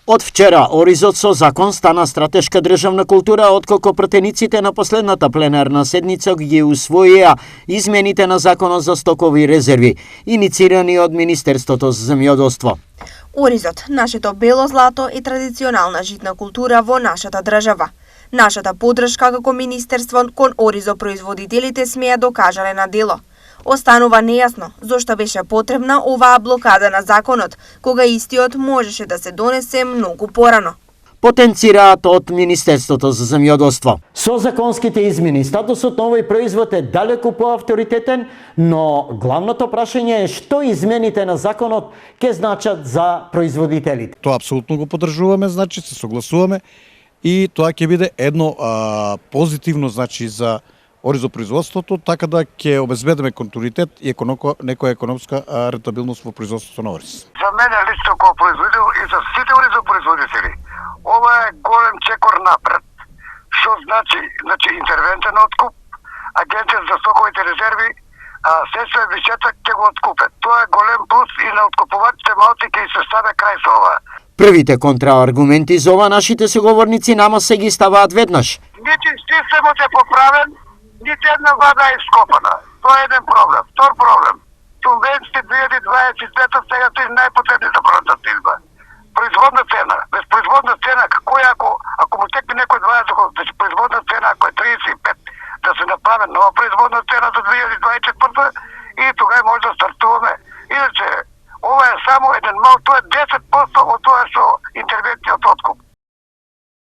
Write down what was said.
Од вчера, Оризот со закон стана стратешка државна култура, отколку пратениците на последната пленарна седница ги усвоија измените на Законот за стокови резерви, иницирани од Министерството за земјоделство. Оризот, нашето бело злато и традиционална житна култура во нашата држава. Нашата поддршка како Министерство кон Оризо производителите смеја докажале на дело. Останува нејасно зошто беше потребна оваа блокада на законот, кога истиот можеше да се донесе многу порано. Потенцираат од Министерството за земјоделство. Со законските измени, статусот на овој производ е далеку поавторитетен, но главното прашање е што измените на законот ќе значат за производителите. Тоа апсолутно го поддржуваме, значи се согласуваме и тоа ќе биде едно позитивно, значи за оризопроизводството, така да ќе обезбедиме континуитет и некоја економска рентабилност во производството на ориз. За мене лично како производител и за сите оризопроизводители, ова е голем чекор напред. Што значи интервентен откуп, Агенција за стоковите резерви, средства и бюджета ќе го откупат. Тоа е голем плюс и на откупувачите малци ќе се ставе крај со ова. Првите контрааргументи за ова нашите соговорници нама се ги ставаат веднаш. Нити системот е поправен, нити една вада е ископана. Тоа е еден проблем. Втор проблем. Субвенциите 2023 сега се најпотребни за првата служба. Производна цена. Без производна цена, ако му текне некој 20 години, производна цена ако е 35, да се направи нова производна